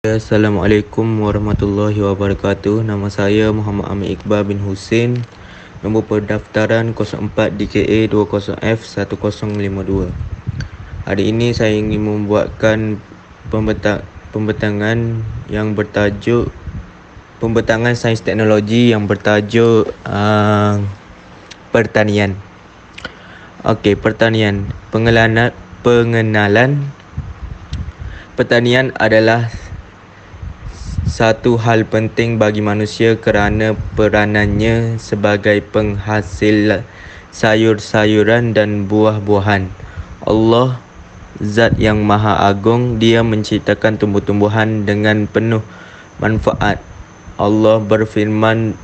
Assalamualaikum warahmatullahi wabarakatuh. Nama saya Muhammad Amir Iqbal bin Husin. Nombor pendaftaran 04 DKA 20F1052. Hari ini saya ingin membuatkan pembentangan yang bertajuk Pembentangan Sains Teknologi yang bertajuk Pertanian. Okey, pertanian. Pengenalan pertanian adalah satu hal penting bagi manusia kerana peranannya sebagai penghasil sayur-sayuran dan buah-buahan. Allah, Zat yang Maha Agung, Dia menciptakan tumbuh-tumbuhan dengan penuh manfaat. Allah berfirman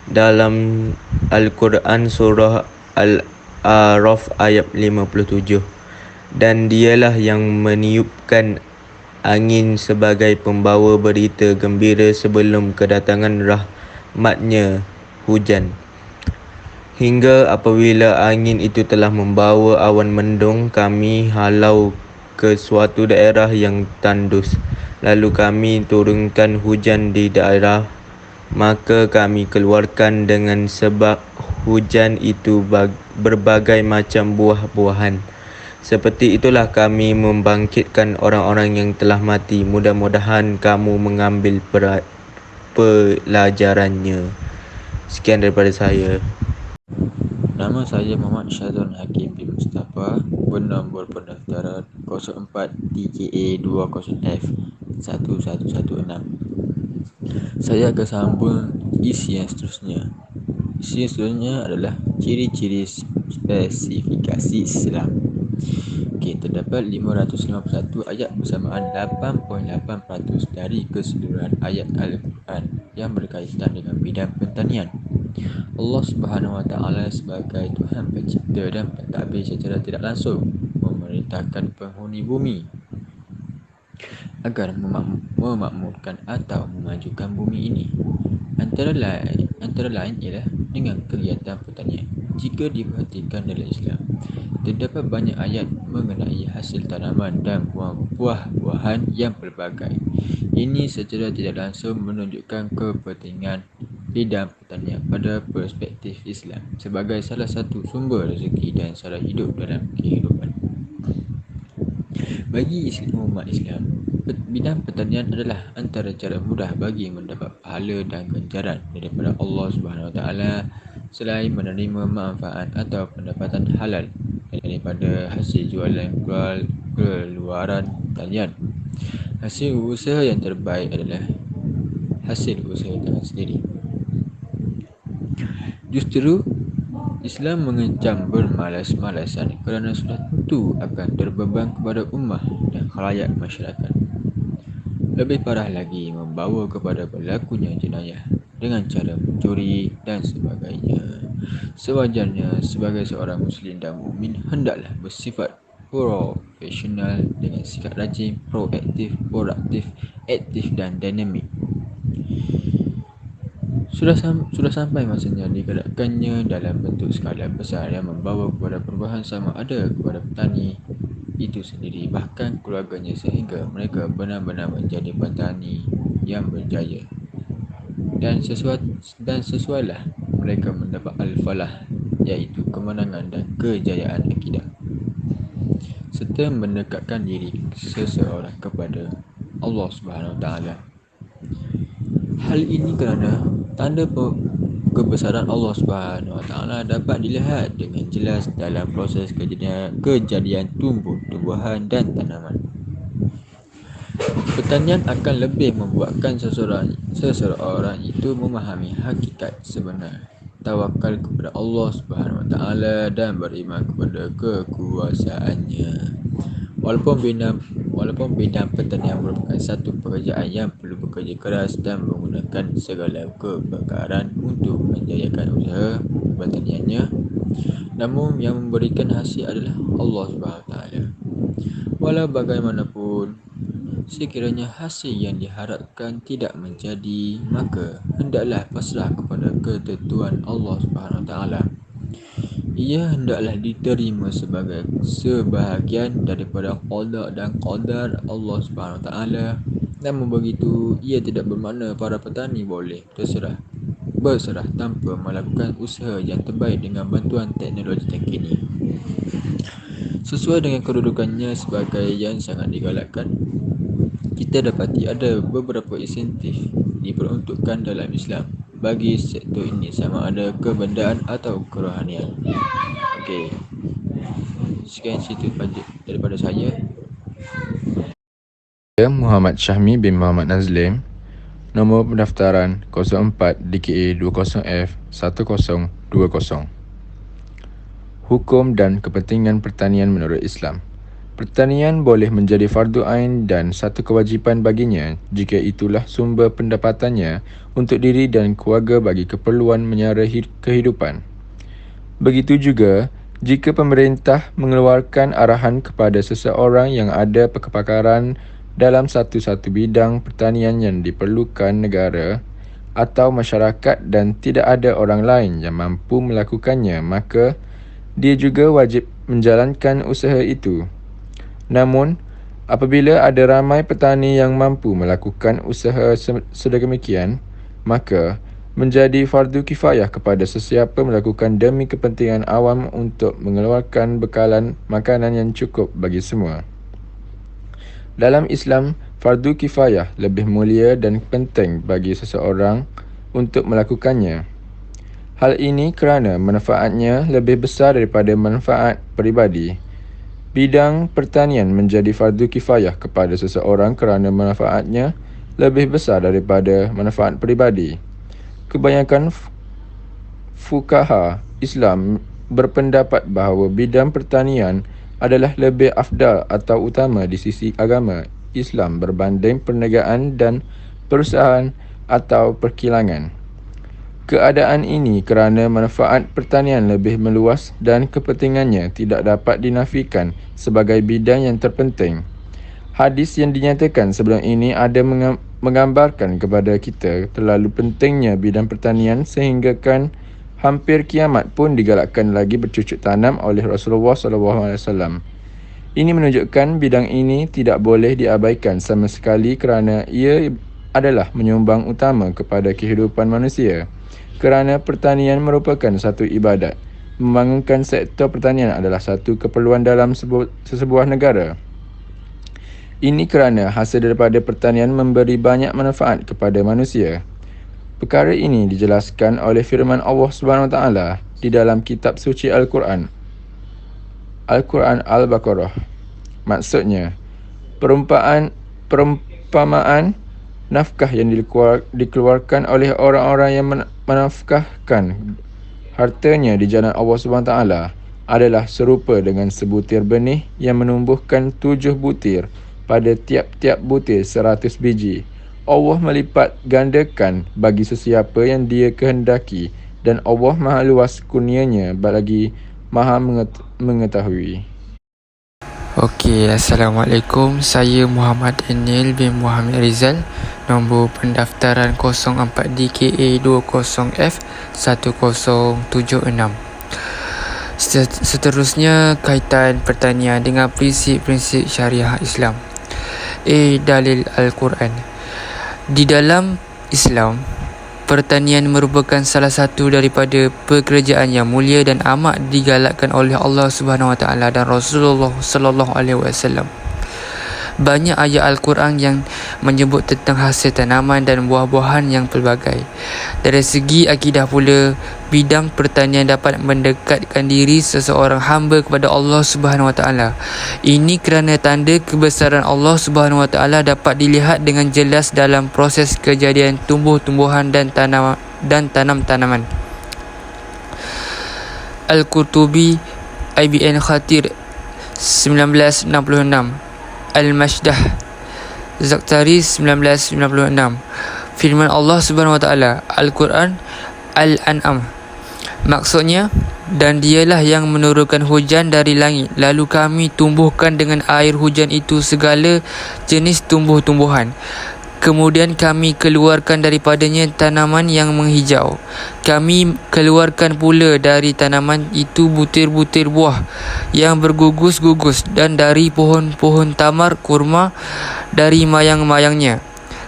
dalam Al-Quran surah Al-A'raf ayat 57, dan Dialah yang meniupkan angin sebagai pembawa berita gembira sebelum kedatangan rahmatnya hujan, hingga apabila angin itu telah membawa awan mendung, kami halau ke suatu daerah yang tandus, lalu kami turunkan hujan di daerah, maka kami keluarkan dengan sebab hujan itu berbagai macam buah-buahan. Seperti itulah kami membangkitkan orang-orang yang telah mati. Mudah-mudahan kamu mengambil pelajarannya. Sekian daripada saya. Nama saya Muhammad Syazwan Hakim bin Mustafa, bernombor pendaftaran 04 TKA 20F1116. Saya akan sambung isi yang seterusnya. Isi yang seterusnya adalah ciri-ciri spesifikasi Islam. Okey, terdapat 551 ayat bersamaan 8.8% dari keseluruhan ayat Al-Quran yang berkaitan dengan bidang pertanian. Allah Subhanahu Wa Taala sebagai Tuhan pencipta dan pentadbir secara tidak langsung memerintahkan penghuni bumi agar memakmurkan atau memajukan bumi ini. Antara lain ialah dengan kegiatan pertanian. Jika diperhatikan dalam Islam, terdapat banyak ayat mengenai hasil tanaman dan buah-buahan yang pelbagai. Ini secara tidak langsung menunjukkan kepentingan bidang pertanian pada perspektif Islam sebagai salah satu sumber rezeki dan cara hidup dalam kehidupan. Bagi umat Islam, bidang pertanian adalah antara cara mudah bagi mendapat pahala dan ganjaran daripada Allah Subhanahu Wa Taala selain menerima manfaat atau pendapatan halal daripada hasil jualan keluaran pertanian. Hasil usaha yang terbaik adalah hasil usaha tangan sendiri. Justru Islam mengecam bermalas-malasan kerana sudah tentu akan terbeban kepada ummah dan khalayak masyarakat. Lebih parah lagi, membawa kepada berlakunya jenayah dengan cara mencuri dan sebagainya. Sewajarnya sebagai seorang Muslim dan mukmin hendaklah bersifat profesional dengan sikap rajin, proaktif, produktif, aktif dan dinamik. Sudah sampai masanya digerakkannya dalam bentuk skala besar yang membawa kepada perubahan sama ada kepada petani itu sendiri, bahkan keluarganya, sehingga mereka benar-benar menjadi petani yang berjaya. Dan sesuailah mereka mendapat al-falah, iaitu kemenangan dan kejayaan akidah, serta mendekatkan diri seseorang kepada Allah Subhanahu Wa Taala. Hal ini kerana tanda kebesaran Allah Subhanahu Wa Taala dapat dilihat dengan jelas dalam proses kejadian tumbuh-tumbuhan dan tanaman. Pertanian akan lebih membuatkan seseorang itu memahami hakikat sebenar, tawakal kepada Allah Subhanahu Wa Taala dan beriman kepada kekuasaannya. Walaupun bidang pertanian merupakan satu pekerjaan yang perlu bekerja keras dan menggunakan segala kepakaran untuk menjayakan usaha pertaniannya, namun yang memberikan hasil adalah Allah SWT. Walau bagaimanapun, sekiranya hasil yang diharapkan tidak menjadi, maka hendaklah pasrah kepada ketentuan Allah SWT. ia hendaklah diterima sebagai sebahagian daripada qada dan qadar Allah Subhanahu Wa Taala. Namun begitu, ia tidak bermakna para petani boleh berserah tanpa melakukan usaha yang terbaik dengan bantuan teknologi terkini. Sesuai dengan kedudukannya sebagai yang sangat digalakkan, kita dapati ada beberapa insentif diperuntukkan dalam Islam bagi sektor ini, sama ada kebendaan atau kerohanian. Okey, sekian cerita daripada saya. Saya Muhammad Syahmi bin Muhammad Nazlim. Nombor pendaftaran 04 DKA 20F 1020. Hukum dan kepentingan pertanian menurut Islam. Pertanian boleh menjadi fardu ain dan satu kewajipan baginya jika itulah sumber pendapatannya untuk diri dan keluarga bagi keperluan menyara kehidupan. Begitu juga jika pemerintah mengeluarkan arahan kepada seseorang yang ada kepakaran dalam satu-satu bidang pertanian yang diperlukan negara atau masyarakat dan tidak ada orang lain yang mampu melakukannya, maka dia juga wajib menjalankan usaha itu. Namun, apabila ada ramai petani yang mampu melakukan usaha sedemikian, maka menjadi fardu kifayah kepada sesiapa melakukan demi kepentingan awam untuk mengeluarkan bekalan makanan yang cukup bagi semua. Dalam Islam, fardu kifayah lebih mulia dan penting bagi seseorang untuk melakukannya. Hal ini kerana manfaatnya lebih besar daripada manfaat peribadi. Bidang pertanian menjadi fardu kifayah kepada seseorang kerana manfaatnya lebih besar daripada manfaat peribadi. Kebanyakan fuqaha Islam berpendapat bahawa bidang pertanian adalah lebih afdal atau utama di sisi agama Islam berbanding perniagaan dan perusahaan atau perkilangan. Keadaan ini kerana manfaat pertanian lebih meluas dan kepentingannya tidak dapat dinafikan sebagai bidang yang terpenting. Hadis yang dinyatakan sebelum ini ada menggambarkan kepada kita terlalu pentingnya bidang pertanian sehinggakan hampir kiamat pun digalakkan lagi bercucuk tanam oleh Rasulullah SAW. Ini menunjukkan bidang ini tidak boleh diabaikan sama sekali kerana ia adalah menyumbang utama kepada kehidupan manusia. Kerana pertanian merupakan satu ibadat, membangunkan sektor pertanian adalah satu keperluan dalam sesebuah negara. Ini kerana hasil daripada pertanian memberi banyak manfaat kepada manusia. Perkara ini dijelaskan oleh firman Allah SWT di dalam kitab suci Al-Quran. Al-Quran Al-Baqarah. Maksudnya, perumpamaan nafkah yang dikeluarkan oleh orang-orang yang menafkahkan hartanya di jalan Allah SWT adalah serupa dengan sebutir benih yang menumbuhkan 7 butir pada tiap-tiap butir 100 biji. Allah melipat gandakan bagi sesiapa yang dia kehendaki dan Allah maha luas kurnianya bagi maha mengetahui. Okey, Assalamualaikum. Saya Muhammad Daniel bin Muhammad Rizal. Nombor pendaftaran 04 DKA 20F 1076. Seterusnya, kaitan pertanian dengan prinsip-prinsip syariah Islam. Dalil Al-Quran. Di dalam Islam, pertanian merupakan salah satu daripada pekerjaan yang mulia dan amat digalakkan oleh Allah Subhanahu Wa Taala dan Rasulullah Sallallahu Alaihi Wasallam. Banyak ayat Al-Quran yang menyebut tentang hasil tanaman dan buah-buahan yang pelbagai. Dari segi akidah pula, bidang pertanian dapat mendekatkan diri seseorang hamba kepada Allah Subhanahu Wa Taala. Ini kerana tanda kebesaran Allah Subhanahu Wa Taala dapat dilihat dengan jelas dalam proses kejadian tumbuh-tumbuhan dan tanam-tanaman. Al-Qurtubi IBN Khatir 1966, Al-Mashdah Zakhtari 1996. Firman Allah Subhanahu Wa Taala Al-Quran Al-An'am. Maksudnya, dan dialah yang menurunkan hujan dari langit, lalu kami tumbuhkan dengan air hujan itu segala jenis tumbuh-tumbuhan. Kemudian kami keluarkan daripadanya tanaman yang menghijau. Kami keluarkan pula dari tanaman itu butir-butir buah yang bergugus-gugus, dan dari pohon-pohon tamar kurma dari mayang-mayangnya.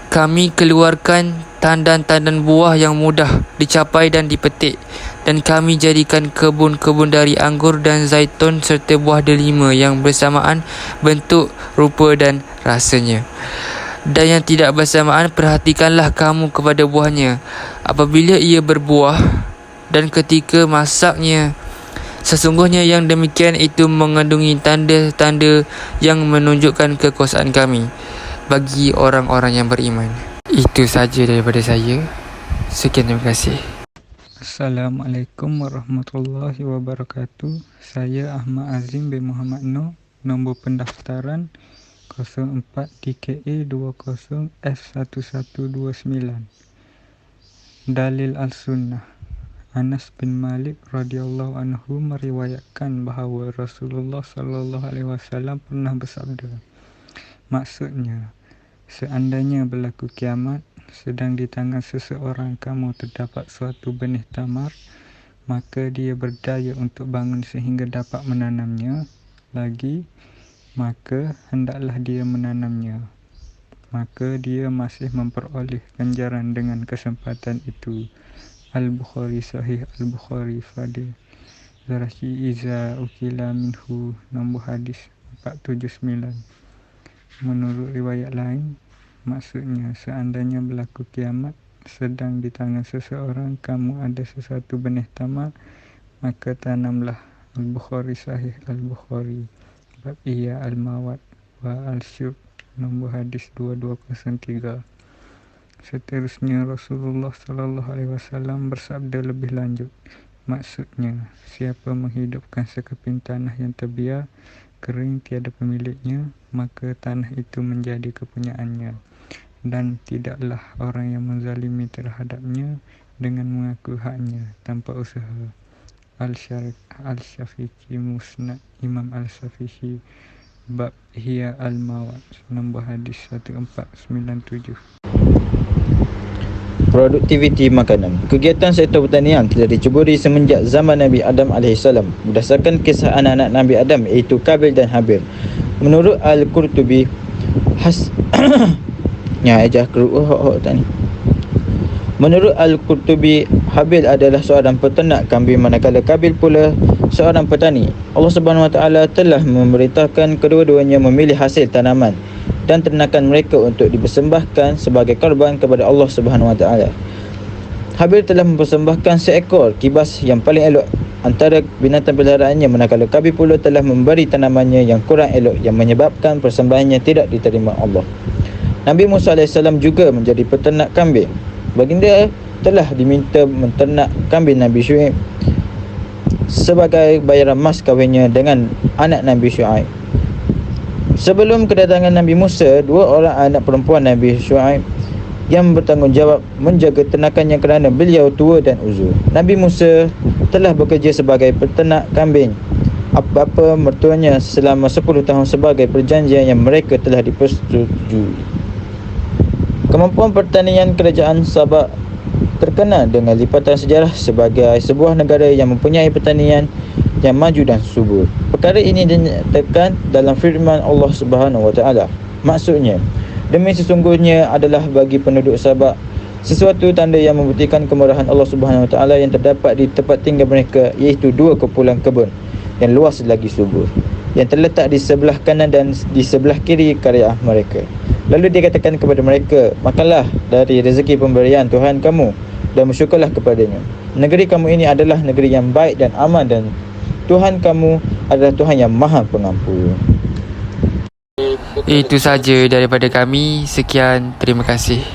Kami keluarkan tandan-tandan buah yang mudah dicapai dan dipetik, dan kami jadikan kebun-kebun dari anggur dan zaitun serta buah delima yang bersamaan bentuk, rupa dan rasanya. Dan yang tidak bersamaan, perhatikanlah kamu kepada buahnya apabila ia berbuah dan ketika masaknya. Sesungguhnya yang demikian itu mengandungi tanda-tanda yang menunjukkan kekuasaan kami bagi orang-orang yang beriman. Itu saja daripada saya. Sekian, terima kasih. Assalamualaikum warahmatullahi wabarakatuh. Saya Ahmad Azim bin Muhammad Noor. Nombor pendaftaran 04 DKA 20 F1129. Dalil Al-Sunnah. Anas bin Malik radhiyallahu anhu meriwayatkan bahawa Rasulullah sallallahu alaihi wasallam pernah bersabda, maksudnya, seandainya berlaku kiamat, sedang di tangan seseorang kamu terdapat suatu benih tamar, maka dia berdaya untuk bangun sehingga dapat menanamnya lagi, maka hendaklah dia menanamnya. Maka dia masih memperoleh ganjaran dengan kesempatan itu. Al-Bukhari Sahih Al-Bukhari Fadil Zarashi Iza Ukila Minhu, nombor hadis 479. Menurut riwayat lain, maksudnya, seandainya berlaku kiamat, sedang di tangan seseorang kamu ada sesuatu benih tamar, maka tanamlah. Al-Bukhari Sahih Al-Bukhari bab Iya Al-Mawad wa Al-Syub, nombor hadis 2203. Seterusnya Rasulullah sallallahu alaihi wasallam bersabda lebih lanjut, maksudnya, siapa menghidupkan sekeping tanah yang terbiar, kering tiada pemiliknya, maka tanah itu menjadi kepunyaannya, dan tidaklah orang yang menzalimi terhadapnya dengan mengaku haknya tanpa usaha. Al-Syafiqi Musnad Imam Al-Syafiqi bab Hiya Al-Mawad, nombor hadis 1497. Produktiviti makanan. Kegiatan sektor pertanian telah diceburi semenjak zaman Nabi Adam AS berdasarkan kisah anak-anak Nabi Adam iaitu Kabil dan Habil. Menurut Al-Qurtubi Menurut Al-Qurtubi, Habil adalah seorang peternak kambing manakala Kabil pula seorang petani. Allah Subhanahu Wa Taala telah memerintahkan kedua-duanya memilih hasil tanaman dan ternakan mereka untuk dipersembahkan sebagai korban kepada Allah Subhanahu Wa Taala. Habil telah mempersembahkan seekor kibas yang paling elok antara binatang peliharaannya, manakala Kabil pula telah memberi tanamannya yang kurang elok yang menyebabkan persembahannya tidak diterima Allah. Nabi Musa AS juga menjadi peternak kambing. Baginda telah diminta menternak kambing Nabi Syuaib sebagai bayaran mas kahwinnya dengan anak Nabi Syuaib. Sebelum kedatangan Nabi Musa, dua orang anak perempuan Nabi Syuaib yang bertanggungjawab menjaga ternakannya kerana beliau tua dan uzur. Nabi Musa telah bekerja sebagai peternak kambing bapa mertuanya selama 10 tahun sebagai perjanjian yang mereka telah dipersetujui. Kemampuan pertanian kerajaan Sabak terkenal dengan lipatan sejarah sebagai sebuah negara yang mempunyai pertanian yang maju dan subur. Perkara ini dinyatakan dalam firman Allah Subhanahu Wa Taala. Maksudnya, demi sesungguhnya adalah bagi penduduk Sabak sesuatu tanda yang membuktikan kemurahan Allah Subhanahu Wa Taala yang terdapat di tempat tinggal mereka, iaitu 2 kumpulan kebun yang luas lagi subur yang terletak di sebelah kanan dan di sebelah kiri karya mereka. Lalu dikatakan kepada mereka, makanlah dari rezeki pemberian Tuhan kamu dan bersyukurlah kepadanya. Negeri kamu ini adalah negeri yang baik dan aman, dan Tuhan kamu adalah Tuhan yang Maha Pengampun. Itu saja daripada kami. Sekian, terima kasih.